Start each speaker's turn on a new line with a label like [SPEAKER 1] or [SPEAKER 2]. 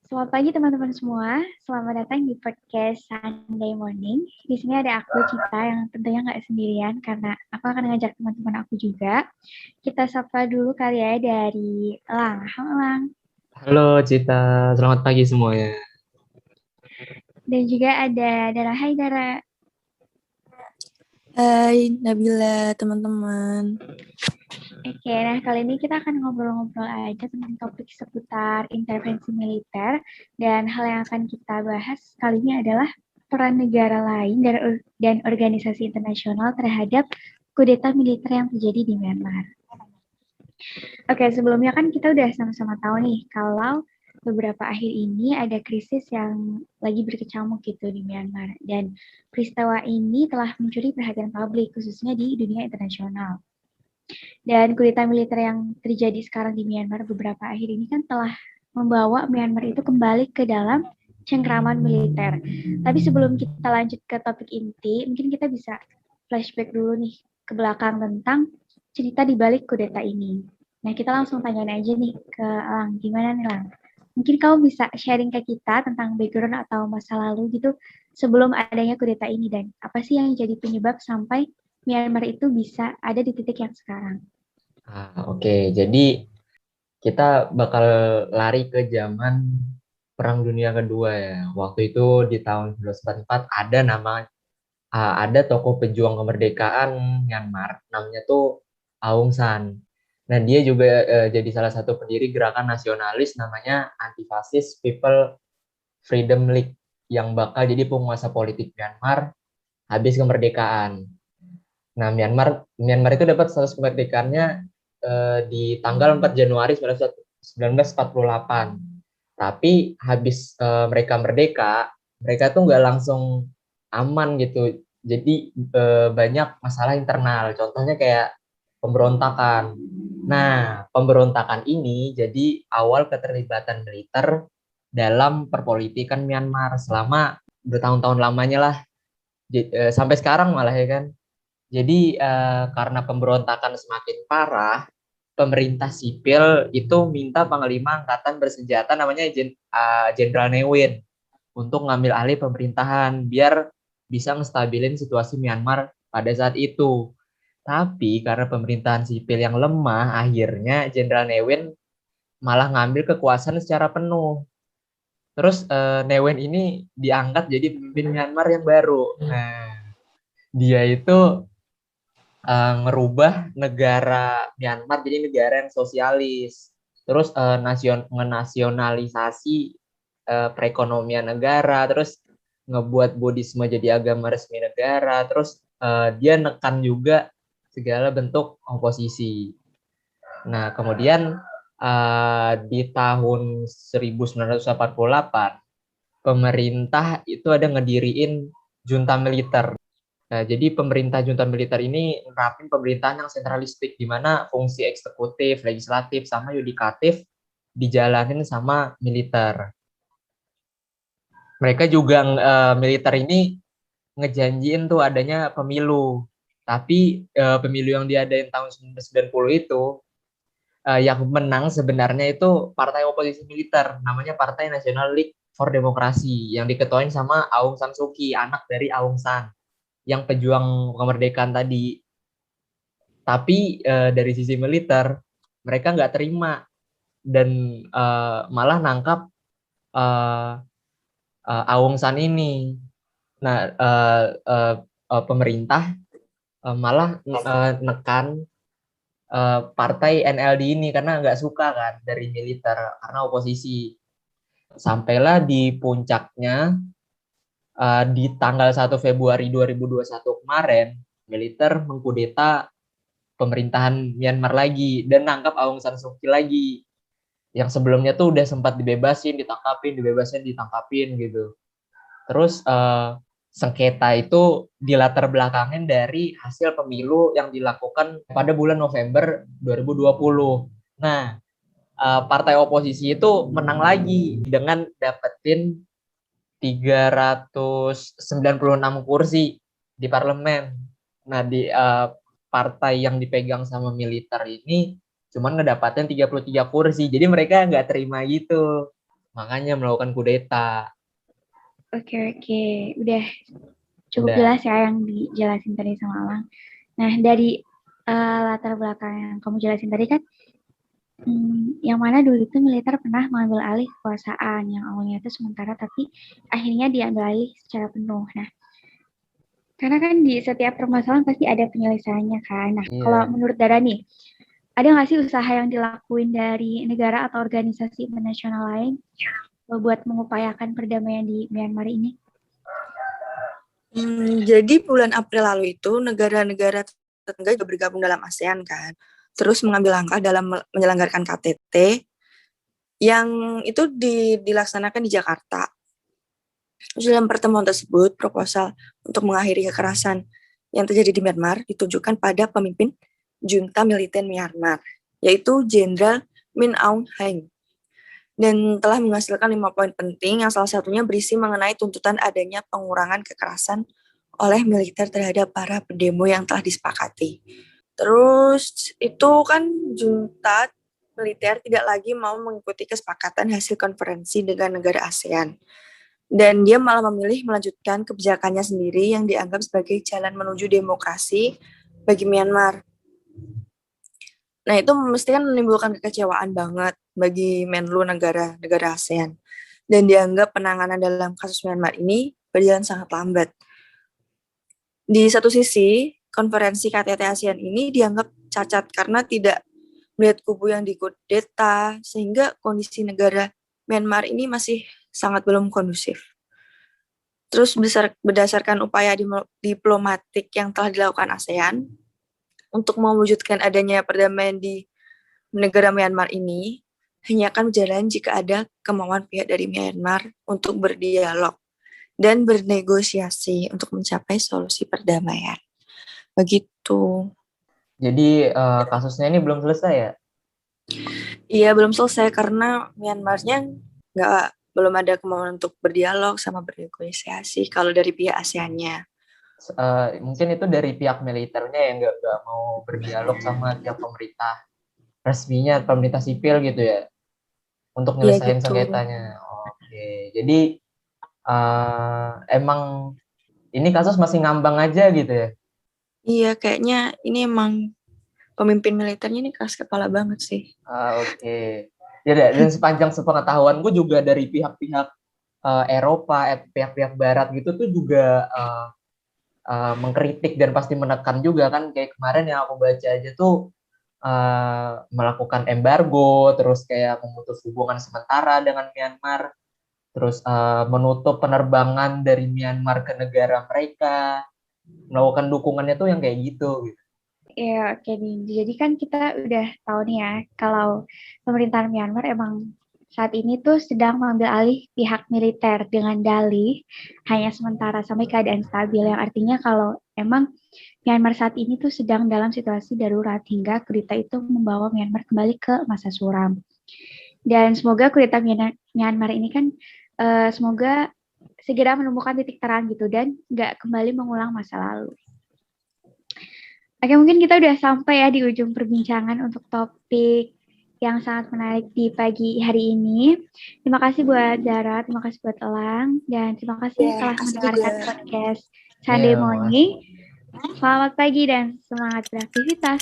[SPEAKER 1] Selamat pagi teman-teman semua. Selamat datang di podcast Sunday Morning. Di sini ada aku Cita yang tentunya nggak sendirian karena aku akan ngajak teman-teman aku juga. Kita sapa dulu kali ya dari Elang. Halo Elang.
[SPEAKER 2] Halo Cita, selamat pagi semuanya.
[SPEAKER 1] Dan juga ada Dara. Hai Dara.
[SPEAKER 3] Hai Nabila, teman-teman.
[SPEAKER 1] Oke, nah kali ini kita akan ngobrol-ngobrol aja tentang topik seputar intervensi militer. Dan hal yang akan kita bahas kali ini adalah peran negara lain dan organisasi internasional terhadap kudeta militer yang terjadi di Myanmar. Oke, sebelumnya kan kita udah sama-sama tahu nih kalau beberapa akhir ini ada krisis yang lagi berkecamuk gitu di Myanmar. Dan peristiwa ini telah mencuri perhatian publik, khususnya di dunia internasional. Dan kudeta militer yang terjadi sekarang di Myanmar beberapa akhir ini kan telah membawa Myanmar itu kembali ke dalam cengkraman militer. Tapi sebelum kita lanjut ke topik inti, mungkin kita bisa flashback dulu nih ke belakang tentang cerita di balik kudeta ini. Nah, kita langsung tanyain aja nih ke Lang. Gimana nih, Lang? Mungkin kamu bisa sharing ke kita tentang background atau masa lalu gitu sebelum adanya kudeta ini dan apa sih yang jadi penyebab sampai Myanmar itu bisa ada di titik yang sekarang.
[SPEAKER 2] Oke. Jadi kita bakal lari ke zaman Perang Dunia Kedua ya. Waktu itu di tahun 1944 ada tokoh pejuang kemerdekaan Myanmar, namanya tuh Aung San. Nah, dia juga jadi salah satu pendiri gerakan nasionalis namanya Anti-Fasis People Freedom League yang bakal jadi penguasa politik Myanmar habis kemerdekaan. Nah, Myanmar itu dapat status kemerdekaannya di tanggal 4 Januari 1948. Tapi habis mereka merdeka, mereka tuh nggak langsung aman gitu. Jadi banyak masalah internal. Contohnya kayak pemberontakan. Nah, pemberontakan ini jadi awal keterlibatan militer dalam perpolitikan Myanmar selama bertahun-tahun lamanya lah. Sampai sekarang malah ya kan. Jadi karena pemberontakan semakin parah, pemerintah sipil itu minta Panglima Angkatan Bersenjata namanya Jenderal Ne Win untuk ngambil alih pemerintahan biar bisa ngestabilin situasi Myanmar pada saat itu. Tapi karena pemerintahan sipil yang lemah, akhirnya Jenderal Ne Win malah ngambil kekuasaan secara penuh. Terus Ne Win ini diangkat jadi pemimpin Myanmar yang baru. Nah, dia itu ngerubah negara Myanmar jadi negara yang sosialis. Terus menasionalisasi perekonomian negara, terus ngebuat Buddhisme jadi agama resmi negara, terus dia nekan juga segala bentuk oposisi. Nah, kemudian di tahun 1948 pemerintah itu ada ngediriin junta militer. Nah, jadi pemerintah junta militer ini nerapin pemerintahan yang sentralistik, di mana fungsi eksekutif, legislatif, sama yudikatif dijalanin sama militer. Mereka juga militer ini ngejanjiin tuh adanya pemilu. Tapi pemilu yang diadain tahun 1990 itu yang menang sebenarnya itu partai oposisi militer, namanya Partai National League for Democracy, yang diketuain sama Aung San Suu Kyi, anak dari Aung San yang pejuang kemerdekaan tadi. Tapi dari sisi militer mereka nggak terima dan malah nangkap uh, Aung San ini. Nah, pemerintah malah nekan partai NLD ini karena nggak suka kan dari militer karena oposisi. Sampailah di puncaknya di tanggal 1 Februari 2021 kemarin, militer mengkudeta pemerintahan Myanmar lagi dan nangkap Aung San Suu Kyi lagi. Yang sebelumnya tuh udah sempat dibebasin, ditangkapin, dibebasin, ditangkapin gitu. Terus sengketa itu dilatar belakangin dari hasil pemilu yang dilakukan pada bulan November 2020. Nah, partai oposisi itu menang lagi dengan dapetin 396 kursi di parlemen. Nah, di partai yang dipegang sama militer ini cuman ngedapatin 33 kursi. Jadi mereka nggak terima gitu. makanya melakukan kudeta.
[SPEAKER 1] Oke, udah cukup
[SPEAKER 2] Udah.
[SPEAKER 1] jelas ya yang dijelasin tadi sama Alang. Nah, dari latar belakang yang kamu jelasin tadi kan, yang mana dulu itu militer pernah mengambil alih kekuasaan yang awalnya itu sementara, tapi akhirnya diambil alih secara penuh. Nah, karena kan di setiap permasalahan pasti ada penyelesaiannya kan. Nah, kalau
[SPEAKER 2] Iya.
[SPEAKER 1] menurut Dara nih, ada nggak sih usaha yang dilakuin dari negara atau organisasi internasional lain buat mengupayakan perdamaian di Myanmar ini?
[SPEAKER 3] Jadi bulan April lalu itu negara-negara tetangga juga bergabung dalam ASEAN kan. Terus mengambil langkah dalam menyelenggarakan KTT yang itu dilaksanakan di Jakarta. Terus dalam pertemuan tersebut, proposal untuk mengakhiri kekerasan yang terjadi di Myanmar ditujukan pada pemimpin junta militer Myanmar, yaitu Jenderal Min Aung Hlaing. Dan telah menghasilkan 5 poin penting yang salah satunya berisi mengenai tuntutan adanya pengurangan kekerasan oleh militer terhadap para pendemo yang telah disepakati. Terus itu kan junta militer tidak lagi mau mengikuti kesepakatan hasil konferensi dengan negara ASEAN. Dan dia malah memilih melanjutkan kebijakannya sendiri yang dianggap sebagai jalan menuju demokrasi bagi Myanmar. Nah, itu mesti kan menimbulkan kekecewaan banget bagi Menlu negara-negara ASEAN. Dan dianggap penanganan dalam kasus Myanmar ini berjalan sangat lambat. Di satu sisi, konferensi KTT ASEAN ini dianggap cacat karena tidak melihat kubu yang dikudeta, sehingga kondisi negara Myanmar ini masih sangat belum kondusif. Terus berdasarkan upaya diplomatik yang telah dilakukan ASEAN untuk mewujudkan adanya perdamaian di negara Myanmar ini, hanya akan berjalan jika ada kemauan pihak dari Myanmar untuk berdialog dan bernegosiasi untuk mencapai solusi perdamaian. Begitu.
[SPEAKER 2] Jadi kasusnya ini belum selesai ya?
[SPEAKER 3] Iya, belum selesai karena Myanmarnya belum ada kemauan untuk berdialog sama bernegosiasi kalau dari pihak ASEAN-nya.
[SPEAKER 2] Mungkin itu dari pihak militernya yang nggak mau berdialog sama pihak pemerintah resminya, pemerintah sipil gitu ya, untuk
[SPEAKER 3] Iya
[SPEAKER 2] nyelesain
[SPEAKER 3] gitu.
[SPEAKER 2] sengketanya. Oke, jadi emang ini kasus masih ngambang aja gitu ya?
[SPEAKER 3] Iya, kayaknya ini emang pemimpin militernya ini keras kepala banget sih.
[SPEAKER 2] Oke. Ya, dan sepanjang sepengetahuanku juga dari pihak-pihak Eropa, pihak-pihak Barat gitu tuh juga mengkritik dan pasti menekan juga kan, kayak kemarin yang aku baca aja tuh melakukan embargo, terus kayak memutus hubungan sementara dengan Myanmar, terus menutup penerbangan dari Myanmar ke negara mereka, melakukan dukungannya tuh yang kayak gitu.
[SPEAKER 1] Ya, oke nih. Jadi kan kita udah tahu nih ya, kalau pemerintahan Myanmar emang saat ini tuh sedang mengambil alih pihak militer dengan dalih hanya sementara sampai keadaan stabil, yang artinya kalau emang Myanmar saat ini tuh sedang dalam situasi darurat hingga kudeta itu membawa Myanmar kembali ke masa suram. Dan semoga kudeta Myanmar ini kan semoga segera menemukan titik terang gitu dan nggak kembali mengulang masa lalu. Oke, mungkin kita udah sampai ya di ujung perbincangan untuk topik yang sangat menarik di pagi hari ini. Terima kasih buat Zara, terima kasih buat Elang, dan terima kasih telah mendengarkan podcast Sunday
[SPEAKER 2] Iya,
[SPEAKER 1] Morning. Selamat pagi dan semangat beraktivitas.